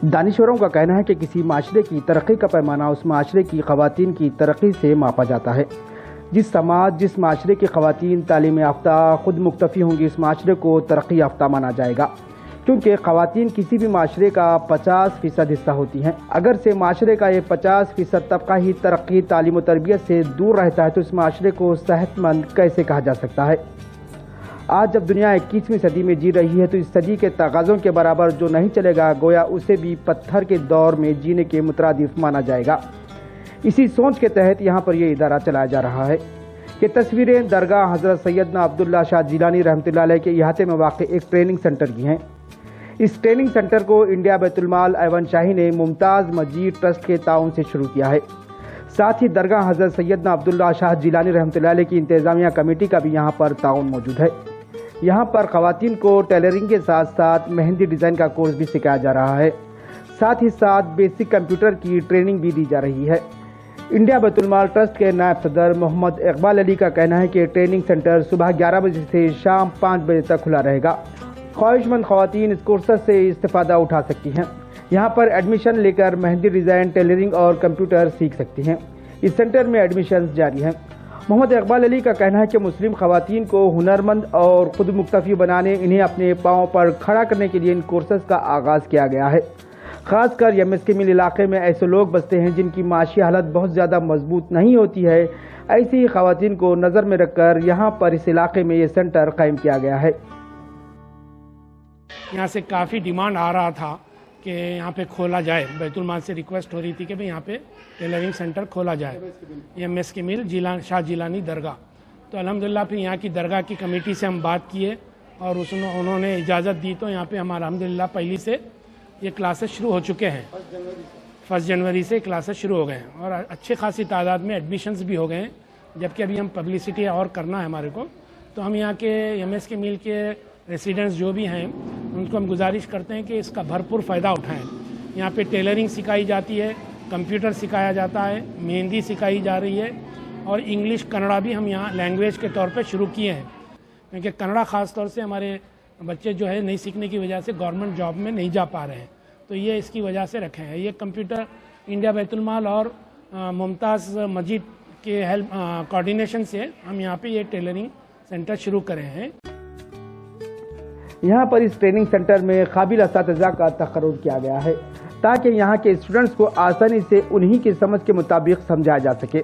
दानिशवरों का कहना है कि किसी माशरे की तरक्की का पैमाना उस माशरे की ख़वातीन की तरक्की से मापा जाता है। जिस माशरे की ख़वातीन तालीम याफ्ता खुद मुक्तफ़ी होंगी, उस माशरे को तरक्की याफ्ता माना जाएगा, क्योंकि ख़वातीन किसी भी माशरे का 50% हिस्सा होती हैं। अगर से माशरे का ये 50% तबका ही तरक्की तालीम व तरबियत से दूर रहता है तो इस माशरे को सेहतमंद कैसे कहा जा सकता है। आज जब दुनिया 21वीं सदी में जी रही है तो इस सदी के तकाज़ों के बराबर जो नहीं चलेगा, गोया उसे भी पत्थर के दौर में जीने के मुतरादिफ माना जाएगा। इसी सोच के तहत यहाँ पर यह इदारा चलाया जा रहा है कि तस्वीरें दरगाह हज़रत सैयदना अब्दुल्ला शाह जिलानी रहमतुल्लाह अलैह के इहाते में वाक़ एक ट्रेनिंग सेंटर की हैं। इस ट्रेनिंग सेंटर को इंडिया बैतुल-माल ऐवान शाही ने मुमताज़ मजीद ट्रस्ट के ताउन से शुरू किया है। साथ ही दरगाह हज़रत सैयदना अब्दुल्ला शाह जिलानी रहमतुल्लाह अलैह की इंतज़ामिया कमेटी का भी यहाँ पर ताउन मौजूद है। यहाँ पर ख़वातीन को टेलरिंग के साथ साथ मेहंदी डिज़ाइन का कोर्स भी सिखाया जा रहा है। साथ ही साथ बेसिक कंप्यूटर की ट्रेनिंग भी दी जा रही है। इंडिया बैतुल-माल ट्रस्ट के नायब सदर मोहम्मद इकबाल अली का कहना है कि ट्रेनिंग सेंटर सुबह 11 बजे से शाम 5 बजे तक खुला रहेगा। ख्वाहिशमंद ख़वातीन इस कोर्स से इस्तेफ़ादा उठा सकती हैं। यहाँ पर एडमिशन लेकर मेहंदी डिज़ाइन, टेलरिंग और कंप्यूटर सीख सकती हैं। इस सेंटर में एडमिशन जारी हैं। मोहम्मद इकबाल अली का कहना है कि मुस्लिम ख़वातीन को हुनरमंद और खुद मुक्तफ़ी बनाने, इन्हें अपने पाँव पर खड़ा करने के लिए इन कोर्सेज़ का आगाज़ किया गया है। ख़ासकर एमएसके मिल इलाके में ऐसे लोग बसते हैं जिनकी माशी हालत बहुत ज़्यादा मजबूत नहीं होती है। ऐसी ही ख़वातीन को नज़र में रखकर यहाँ पर इस इलाके में ये सेंटर कायम किया गया है। यहाँ से काफ़ी डिमांड आ रहा था कि यहाँ पे खोला जाए। बैतुल-माल से रिक्वेस्ट हो रही थी कि भाई यहाँ पे टेलरिंग सेंटर खोला जाए, एमएसके मिल शाह जिलानी दरगाह। तो अल्हम्दुलिल्लाह फिर यहाँ की दरगाह की कमेटी से हम बात किए और उन्होंने इजाज़त दी, तो यहाँ पे हमारा अल्हम्दुलिल्लाह पहली से ये क्लासेस शुरू हो चुके हैं। 1 जनवरी से क्लासेस शुरू हो गए हैं और अच्छे खासी तादाद में एडमिशन्स भी हो गए हैं। जबकि अभी हम पब्लिसिटी और करना है हमारे को, तो हम यहाँ के एमएसके मिल के रेसिडेंट्स जो भी हैं उनको हम गुजारिश करते हैं कि इसका भरपूर फ़ायदा उठाएं। यहाँ पे टेलरिंग सिखाई जाती है, कंप्यूटर सिखाया जाता है, मेहंदी सिखाई जा रही है और इंग्लिश कन्नड़ा भी हम यहाँ लैंग्वेज के तौर पे शुरू किए हैं, क्योंकि कन्नड़ा ख़ास तौर से हमारे बच्चे जो है नहीं सीखने की वजह से गवर्नमेंट जॉब में नहीं जा पा रहे हैं, तो ये इसकी वजह से रखे हैं। ये कंप्यूटर इंडिया बैतुल-माल और मुमताज़ मजीद के हेल्प कोऑर्डिनेशन से हम यहाँ पे ये टेलरिंग सेंटर शुरू करे हैं। यहाँ पर इस ट्रेनिंग सेंटर में काबिल असातिज़ा का तक़र्रुर किया गया है ताकि यहाँ के स्टूडेंट्स को आसानी से उन्हीं की समझ के मुताबिक समझाया जा सके।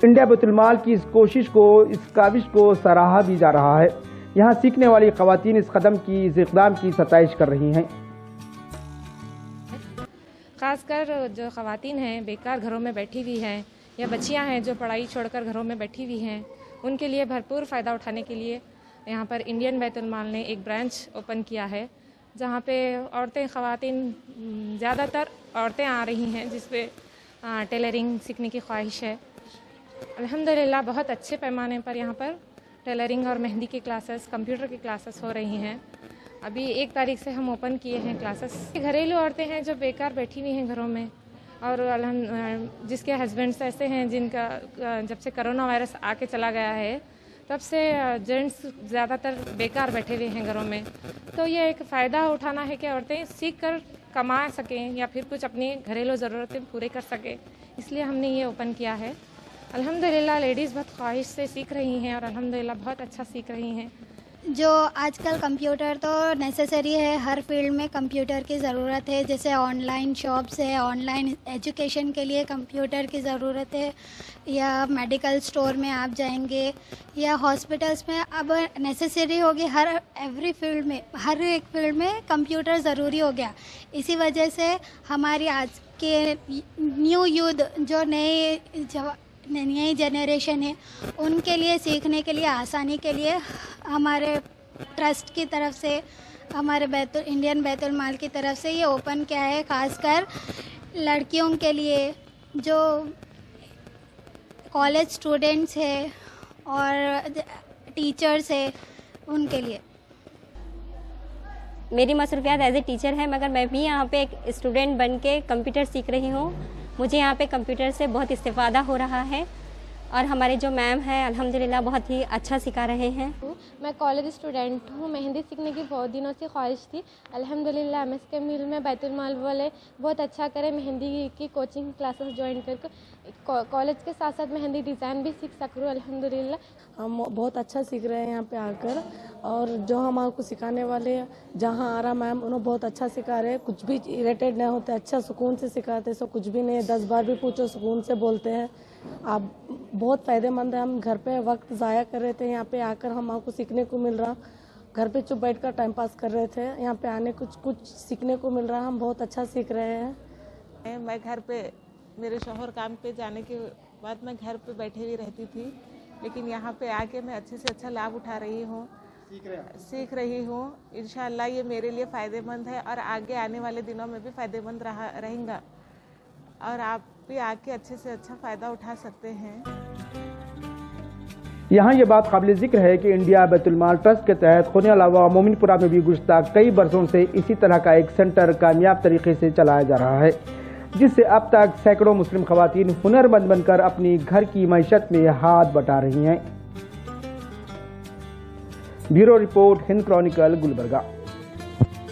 इंडिया बैतुल-माल की इस कोशिश को, इस काविश को सराहा भी जा रहा है। यहाँ सीखने वाली ख़वातीन इस इक़दाम की सताइश कर रही हैं। ख़ासकर जो ख़वातीन हैं बेकार घरों में बैठी हुई हैं या बच्चियाँ हैं जो पढ़ाई छोड़कर घरों में बैठी हुई हैं, उनके लिए भरपूर फ़ायदा उठाने के लिए यहाँ पर इंडियन बैतुल-माल ने एक ब्रांच ओपन किया है, जहाँ पे औरतें ख़वातीन ज़्यादातर औरतें आ रही हैं जिसपे टेलरिंग सीखने की ख्वाहिश है। अल्हम्दुलिल्लाह बहुत अच्छे पैमाने पर यहाँ पर टेलरिंग और मेहंदी की क्लासेस, कंप्यूटर की क्लासेस हो रही हैं। अभी 1 तारीख से हम ओपन किए हैं क्लासेस। घरेलू औरतें हैं जो बेकार बैठी हुई हैं घरों में और जिसके हस्बैंड्स ऐसे हैं जिनका जब से कोरोना वायरस आके चला गया है तब से जेंट्स ज़्यादातर बेकार बैठे हुए हैं घरों में, तो ये एक फ़ायदा उठाना है कि औरतें सीख कर कमा सकें या फिर कुछ अपनी घरेलू ज़रूरतें पूरे कर सकें, इसलिए हमने ये ओपन किया है। अल्हम्दुलिल्लाह लेडीज़ बहुत ख्वाहिश से सीख रही हैं और अल्हम्दुलिल्लाह बहुत अच्छा सीख रही हैं। जो आजकल कंप्यूटर तो नेसेसरी है, हर फील्ड में कंप्यूटर की ज़रूरत है। जैसे ऑनलाइन शॉप्स है, ऑनलाइन एजुकेशन के लिए कंप्यूटर की ज़रूरत है, या मेडिकल स्टोर में आप जाएंगे या हॉस्पिटल्स में अब नेसेसरी होगी। हर फील्ड में, हर एक फील्ड में कंप्यूटर ज़रूरी हो गया। इसी वजह से हमारी आज के न्यू यूथ जो नई जनरेशन है उनके लिए सीखने के लिए, आसानी के लिए हमारे ट्रस्ट की तरफ से, हमारे इंडियन बैतुल-माल की तरफ से ये ओपन किया है। खासकर लड़कियों के लिए जो कॉलेज स्टूडेंट्स है और टीचर्स है उनके लिए। मेरी मसरूफियात एज ए टीचर है, मगर मैं भी यहाँ पे एक स्टूडेंट बन के कंप्यूटर सीख रही हूँ। मुझे यहाँ पे कंप्यूटर से बहुत इस्तेफ़ादा हो रहा है और हमारे जो मैम हैं अल्हम्दुलिल्लाह बहुत ही अच्छा सिखा रहे हैं। मैं कॉलेज स्टूडेंट हूँ। मेहंदी सीखने की बहुत दिनों से ख्वाहिश थी। अल्हम्दुलिल्लाह MSK मिल में बैतुल माल वाले बहुत अच्छा करे। मेहंदी की कोचिंग क्लासेस ज्वाइन करके कॉलेज के साथ साथ मेहंदी डिज़ाइन भी सीख सक रही हूँ अल्हम्दुलिल्लाह। हम बहुत अच्छा सीख रहे हैं यहाँ पे आकर, और जो हमारे सिखाने वाले जहाँ आ रहा मैम उन्होंने बहुत अच्छा सिखा रहे हैं। कुछ भी इरिटेट नहीं होते, अच्छा सुकून से सिखाते, सो कुछ भी नहीं, 10 बार भी पूछो सुकून से बोलते हैं। आप बहुत फ़ायदेमंद है। हम घर पे वक्त ज़ाया कर रहे थे, यहाँ पे आकर हमको सीखने को मिल रहा। घर पे चुप बैठ कर टाइम पास कर रहे थे, यहाँ पे आने कुछ सीखने को मिल रहा। हम बहुत अच्छा सीख रहे हैं। मैं घर पे मेरे शौहर काम पे जाने के बाद मैं घर पे बैठे हुई रहती थी, लेकिन यहाँ पे आके मैं अच्छे से अच्छा लाभ उठा रही हूँ, सीख रही हूँ। इंशाअल्लाह ये मेरे लिए फ़ायदेमंद है और आगे आने वाले दिनों में भी फ़ायदेमंद रहेगा, और आप भी आके अच्छे से अच्छा फ़ायदा उठा सकते हैं। यहाँ ये बात काबिल जिक्र है कि इंडिया बैतुल माल ट्रस्ट के तहत खुद अलावा मोमिनपुरा में भी गुज़श्ता कई बरसों से इसी तरह का एक सेंटर कामयाब तरीके से चलाया जा रहा है, जिससे अब तक सैकड़ों मुस्लिम खवातीन हुनरमंद बनकर अपनी घर की मईशत में हाथ बटा रही हैं। Bureau report, Hind Chronicle, Gulbarga.